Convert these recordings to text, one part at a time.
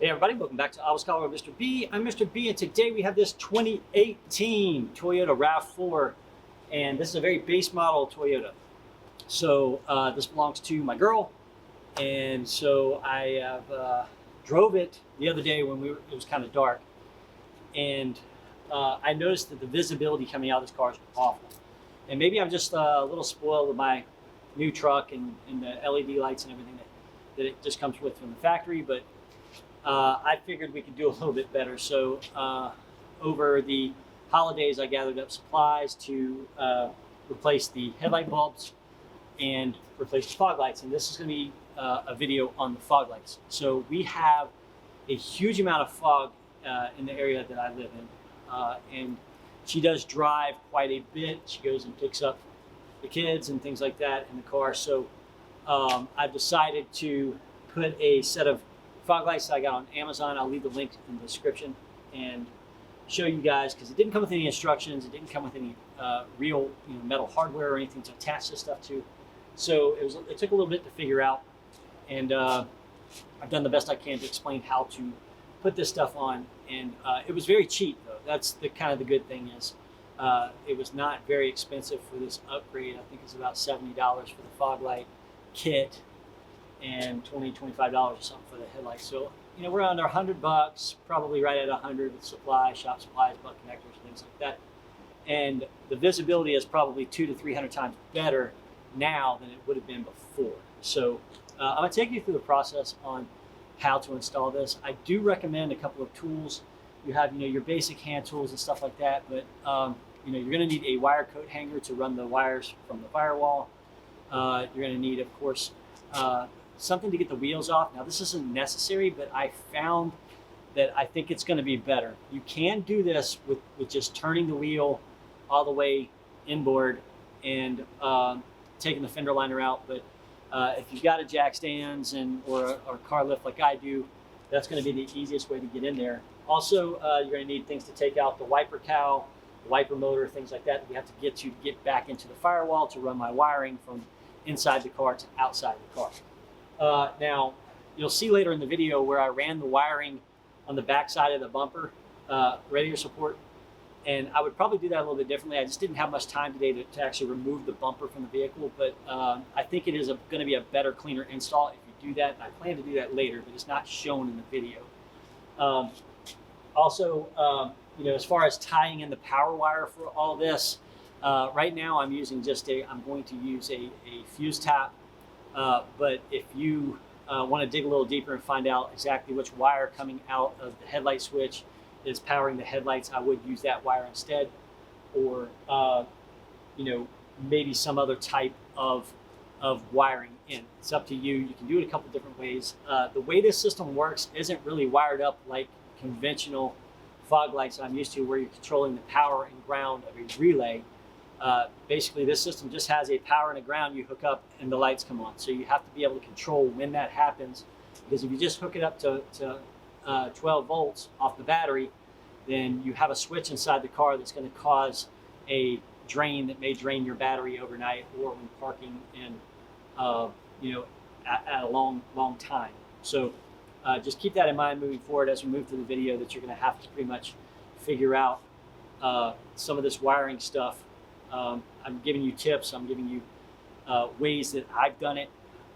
Hey everybody, welcome back to Auto Scholar with Mr. B. I'm Mr. B, and today we have this 2018 Toyota RAV4, and this is a very base model Toyota. So this belongs to my girl, and so I drove it the other day when it was kind of dark, and I noticed that the visibility coming out of this car is awful. And maybe I'm just a little spoiled with my new truck and the LED lights and everything that it just comes with from the factory, but I figured we could do a little bit better. So over the holidays, I gathered up supplies to replace the headlight bulbs and replace the fog lights. And this is going to be a video on the fog lights. So we have a huge amount of fog in the area that I live in. And she does drive quite a bit. She goes and picks up the kids and things like that in the car. So I've decided to put a set of fog lights that I got on Amazon. I'll leave the link in the description and show you guys, because it didn't come with any instructions. It didn't come with any real metal hardware or anything to attach this stuff to. So it took a little bit to figure out, and I've done the best I can to explain how to put this stuff on. And it was very cheap though. That's the kind of the good thing is it was not very expensive for this upgrade. I think it's about $70 for the fog light kit and $25 or something for the headlights. So we're under $100, probably right at 100 with shop supplies, butt connectors, things like that. And the visibility is probably 200 to 300 times better now than it would have been before. So I'm gonna take you through the process on how to install this. I do recommend a couple of tools. You have your basic hand tools and stuff like that, but you're gonna need a wire coat hanger to run the wires from the firewall. You're gonna need, of course, something to get the wheels off. Now this isn't necessary, but I found that I think it's going to be better. You can do this with just turning the wheel all the way inboard and taking the fender liner out. But if you've got a jack stands or a car lift like I do, that's going to be the easiest way to get in there. Also, you're going to need things to take out the wiper cowl, the wiper motor, things like that we have to get back into the firewall to run my wiring from inside the car to outside the car. Now, you'll see later in the video where I ran the wiring on the back side of the bumper, radiator support, and I would probably do that a little bit differently. I just didn't have much time today to actually remove the bumper from the vehicle, but I think it is going to be a better, cleaner install if you do that. I plan to do that later, but it's not shown in the video. Also, as far as tying in the power wire for all this, right now I'm using I'm going to use a fuse tap. But if you want to dig a little deeper and find out exactly which wire coming out of the headlight switch is powering the headlights, I would use that wire instead, or maybe some other type of wiring in. It's up to you. You can do it a couple different ways. The way this system works isn't really wired up like conventional fog lights I'm used to, where you're controlling the power and ground of a relay. Basically, this system just has a power and a ground you hook up and the lights come on. So you have to be able to control when that happens, because if you just hook it up to 12 volts off the battery, then you have a switch inside the car that's going to cause a drain that may drain your battery overnight or when parking in, at a long time. So just keep that in mind moving forward as we move through the video, that you're going to have to pretty much figure out some of this wiring stuff. I'm giving you tips, I'm giving you ways that I've done it,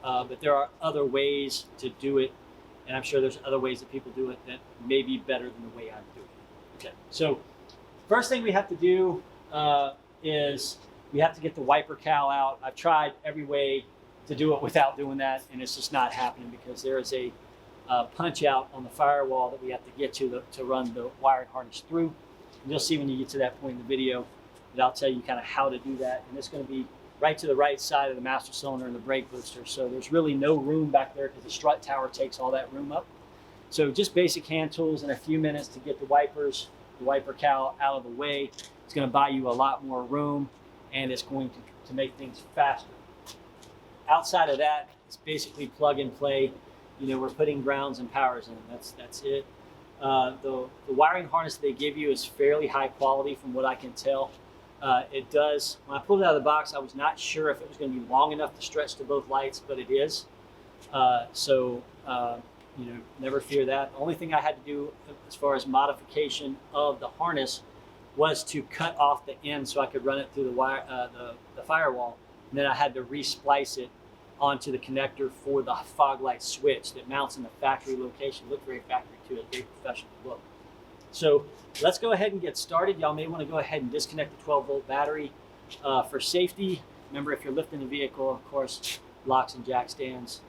but there are other ways to do it, and I'm sure there's other ways that people do it that may be better than the way I'm doing it. Okay, so first thing we have to do is we have to get the wiper cowl out. I've tried every way to do it without doing that, and it's just not happening because there is a punch out on the firewall that we have to get to run the wiring harness through. And you'll see when you get to that point in the video that I'll tell you kind of how to do that. And it's going to be right to the right side of the master cylinder and the brake booster. So there's really no room back there because the strut tower takes all that room up. So just basic hand tools in a few minutes to get the wiper cowl out of the way. It's going to buy you a lot more room, and it's going to make things faster. Outside of that, it's basically plug and play. We're putting grounds and powers in. That's it. The wiring harness they give you is fairly high quality from what I can tell. It does, when I pulled it out of the box, I was not sure if it was going to be long enough to stretch to both lights, but it is. So never fear that. The only thing I had to do as far as modification of the harness was to cut off the end so I could run it through the wire, the firewall. And then I had to re-splice it onto the connector for the fog light switch that mounts in the factory location. Looked very factory too, a very professional look. So let's go ahead and get started. Y'all may want to go ahead and disconnect the 12-volt battery for safety. Remember, if you're lifting the vehicle, of course, locks and jack stands,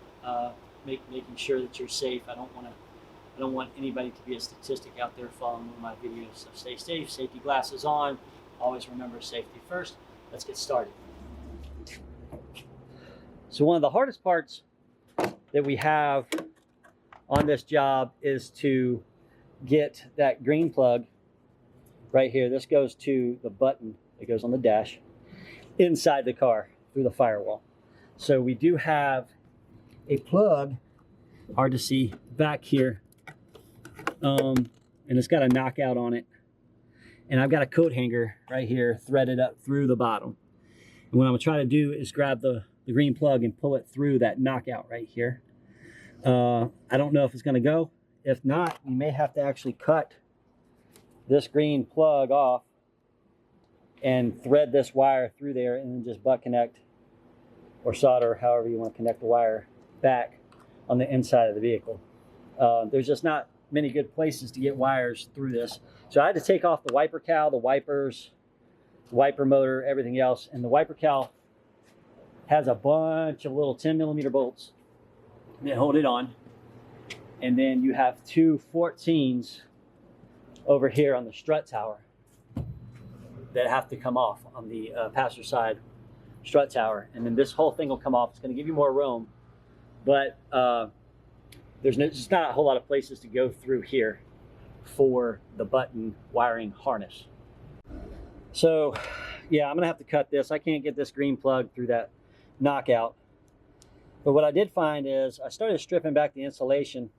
making sure that you're safe. I don't want anybody to be a statistic out there following one of my videos. So stay safe, safety glasses on. Always remember safety first. Let's get started. So one of the hardest parts that we have on this job is to get that green plug right here. This goes to the button that goes on the dash inside the car through the firewall. So we do have a plug, hard to see back here, and it's got a knockout on it, and I've got a coat hanger right here threaded up through the bottom. And what I'm gonna try to do is grab the green plug and pull it through that knockout right here. I don't know if it's gonna go. If not, you may have to actually cut this green plug off and thread this wire through there and then just butt connect or solder, however you want to connect the wire, back on the inside of the vehicle. There's just not many good places to get wires through this. So I had to take off the wiper cowl, the wipers, the wiper motor, everything else. And the wiper cowl has a bunch of little 10mm bolts that hold it on. And then you have two 14s over here on the strut tower that have to come off on the passenger side strut tower. And then this whole thing will come off. It's going to give you more room, but there's just not a whole lot of places to go through here for the button wiring harness. So yeah, I'm gonna have to cut this. I can't get this green plug through that knockout. But what I did find is I started stripping back the insulation,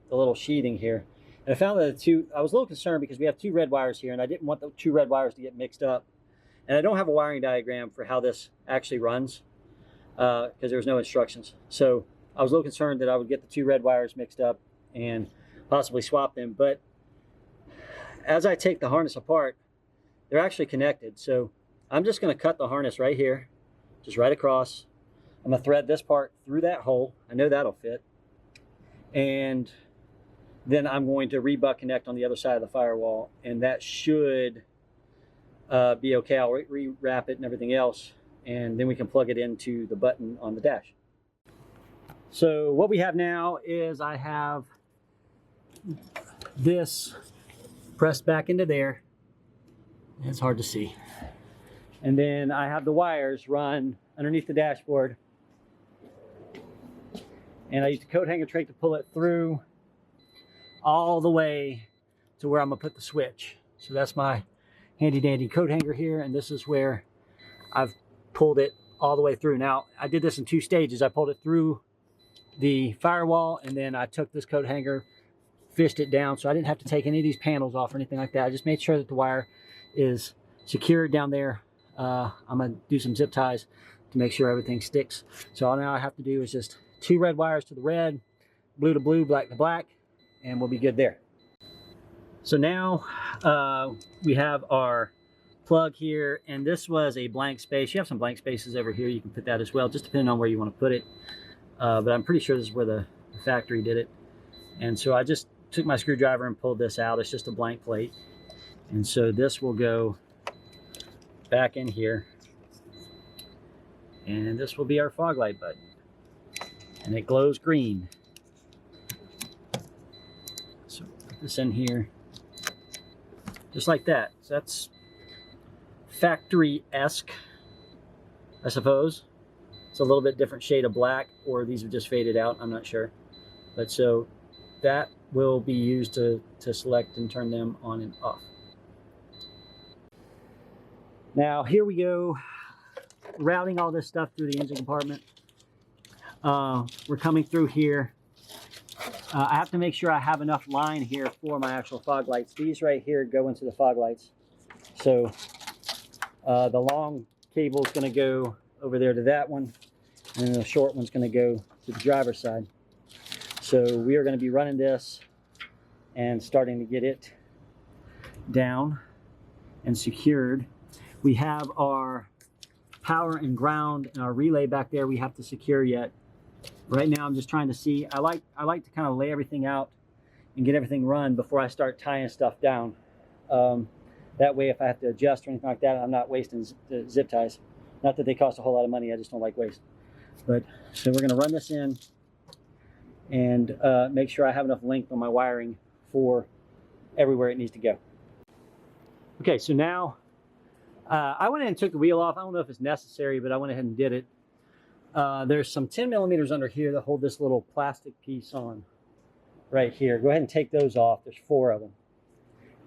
the little sheathing here, and I found that I was a little concerned because we have two red wires here and I didn't want the two red wires to get mixed up. And I don't have a wiring diagram for how this actually runs because there was no instructions. So I was a little concerned that I would get the two red wires mixed up and possibly swap them. But as I take the harness apart, they're actually connected. So I'm just going to cut the harness right here, just right across. I'm going to thread this part through that hole. I know that'll fit. And then I'm going to re-butt connect on the other side of the firewall, and that should be okay. I'll re-wrap it and everything else, and then we can plug it into the button on the dash. So what we have now is I have this pressed back into there. It's hard to see. And then I have the wires run underneath the dashboard. And I used a coat hanger tray to pull it through all the way to where I'm gonna put the switch. So that's my handy dandy coat hanger here, and this is where I've pulled it all the way through. Now, I did this in two stages. I pulled it through the firewall, and then I took this coat hanger, fished it down, so I didn't have to take any of these panels off or anything like that. I just made sure that the wire is secured down there. I'm gonna do some zip ties to make sure everything sticks. So all now I have to do is just two red wires to the red, blue to blue, black to black, and we'll be good there. So now we have our plug here, and this was a blank space. You have some blank spaces over here. You can put that as well, just depending on where you want to put it. But I'm pretty sure this is where the factory did it. And so I just took my screwdriver and pulled this out. It's just a blank plate. And so this will go back in here. And this will be our fog light button. And it glows green. So put this in here. Just like that. So that's factory-esque, I suppose. It's a little bit different shade of black, or these have just faded out, I'm not sure. But so that will be used to select and turn them on and off. Now here we go, routing all this stuff through the engine compartment. We're coming through here. I have to make sure I have enough line here for my actual fog lights. These right here go into the fog lights. So the long cable is going to go over there to that one, and then the short one's going to go to the driver's side. So we are going to be running this and starting to get it down and secured. We have our power and ground and our relay back there we have to secure yet. Right now I'm just trying to see, I like to kind of lay everything out and get everything run before I start tying stuff down. That way if I have to adjust or anything like that, I'm not wasting zip ties. Not that they cost a whole lot of money, I just don't like waste. But so we're going to run this in and make sure I have enough length on my wiring for everywhere it needs to go. Okay, so now I went in and took the wheel off. I don't know if it's necessary, but I went ahead and did it. There's some 10 millimeters under here that hold this little plastic piece on right here. Go ahead and take those off. There's 4 of them.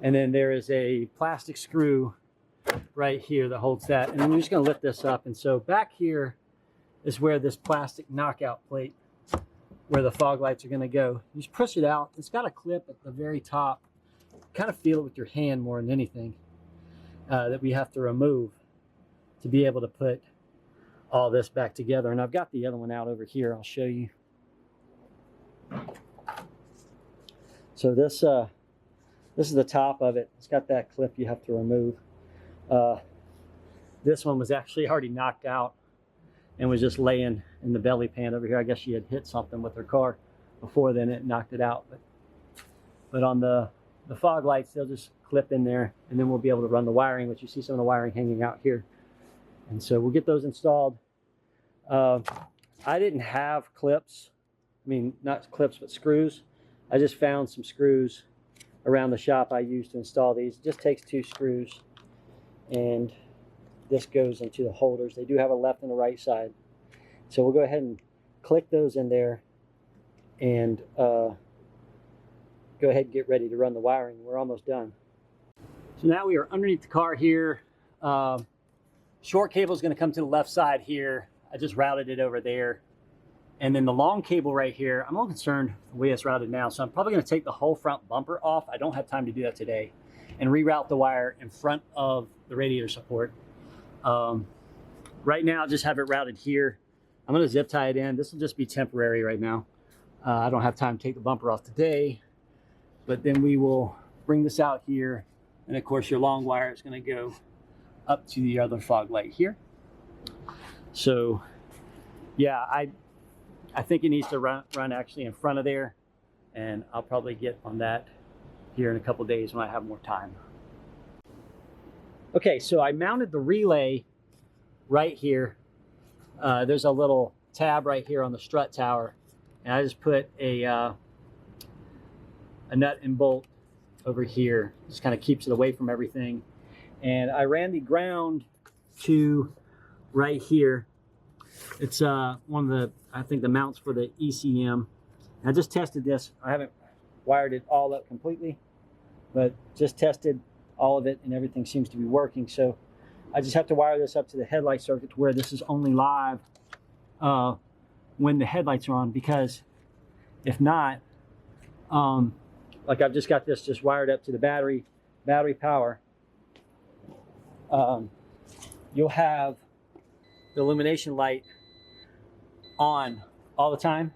And then there is a plastic screw right here that holds that. And I'm just going to lift this up. And so back here is where this plastic knockout plate, where the fog lights are going to go. You just push it out. It's got a clip at the very top. Kind of feel it with your hand more than anything, that we have to remove to be able to put all this back together. And I've got the other one out over here. I'll show you. So this is the top of it. It's got that clip you have to remove. This one was actually already knocked out and was just laying in the belly pan over here. I guess she had hit something with her car before then, it knocked it out. But on the fog lights, they'll just clip in there, and then we'll be able to run the wiring, which you see some of the wiring hanging out here. And so we'll get those installed. I didn't have clips. I mean, not clips, but screws. I just found some screws around the shop I used to install these. It just takes 2 screws, and this goes into the holders. They do have a left and a right side. So we'll go ahead and click those in there and go ahead and get ready to run the wiring. We're almost done. So now we are underneath the car here. Short cable is going to come to the left side here. I just routed it over there. And then the long cable right here, I'm a little concerned with the way it's routed now. So I'm probably going to take the whole front bumper off. I don't have time to do that today. And reroute the wire in front of the radiator support. Right now, I'll just have it routed here. I'm going to zip tie it in. This will just be temporary right now. I don't have time to take the bumper off today. But then we will bring this out here. And of course, your long wire is going to go up to the other fog light here. So yeah, I think it needs to run actually in front of there, and I'll probably get on that here in a couple days when I have more time. Okay, so I mounted the relay right here. There's a little tab right here on the strut tower, and I just put a nut and bolt over here. Just kind of keeps it away from everything. And I ran the ground to right here. It's one of the, I think, the mounts for the ECM. I just tested this. I haven't wired it all up completely, but just tested all of it, and everything seems to be working. So I just have to wire this up to the headlight circuit to where this is only live when the headlights are on, because if not, like I've just got this just wired up to the battery power. You'll have the illumination light on all the time,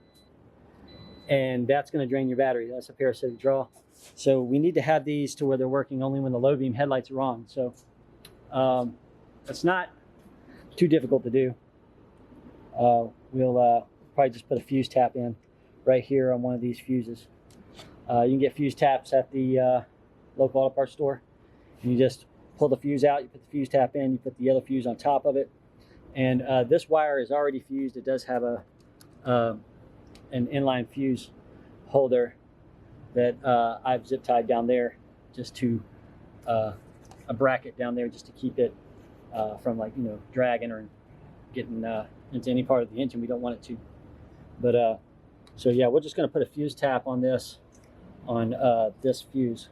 and that's going to drain your battery. That's a parasitic draw. So we need to have these to where they're working only when the low beam headlights are on. So it's not too difficult to do. We'll probably just put a fuse tap in right here on one of these fuses. You can get fuse taps at the local auto parts store, and you just pull the fuse out, you put the fuse tap in, you put the other fuse on top of it, and this wire is already fused. It does have an inline fuse holder that I've zip tied down there just to a bracket down there just to keep it from, like, dragging or getting into any part of the engine we don't want it to. But so yeah, we're just going to put a fuse tap on this fuse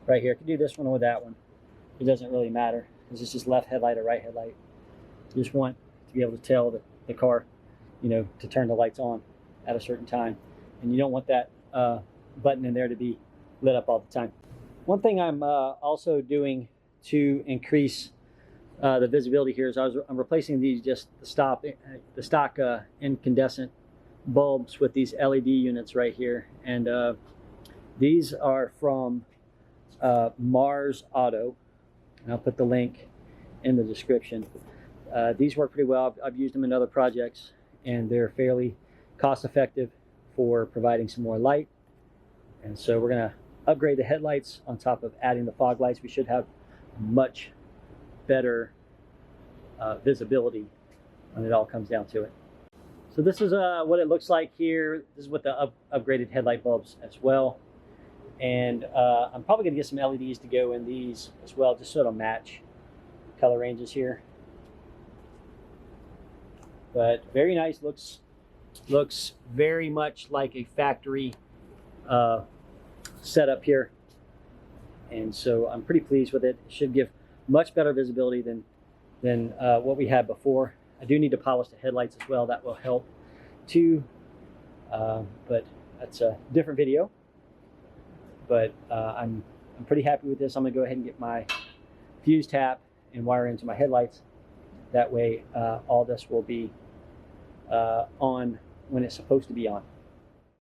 right here. I can do this one or that one. It doesn't really matter because it's just left headlight or right headlight. You just want to be able to tell the car, to turn the lights on at a certain time, and you don't want that button in there to be lit up all the time. One thing I'm also doing to increase the visibility here is I'm replacing these, just the stock incandescent bulbs with these LED units right here, and these are from Mars Auto, and I'll put the link in the description. These work pretty well. I've used them in other projects, and they're fairly cost effective for providing some more light. And so we're going to upgrade the headlights on top of adding the fog lights. We should have much better visibility when it all comes down to it. So this is what it looks like here. This is with the upgraded headlight bulbs as well. And I'm probably going to get some LEDs to go in these as well, just so it'll match color ranges here. But very nice. Looks very much like a factory setup here. And so I'm pretty pleased with it. It should give much better visibility than what we had before. I do need to polish the headlights as well. That will help too. But that's a different video. But I'm pretty happy with this. I'm gonna go ahead and get my fuse tap and wire into my headlights. That way all this will be on when it's supposed to be on.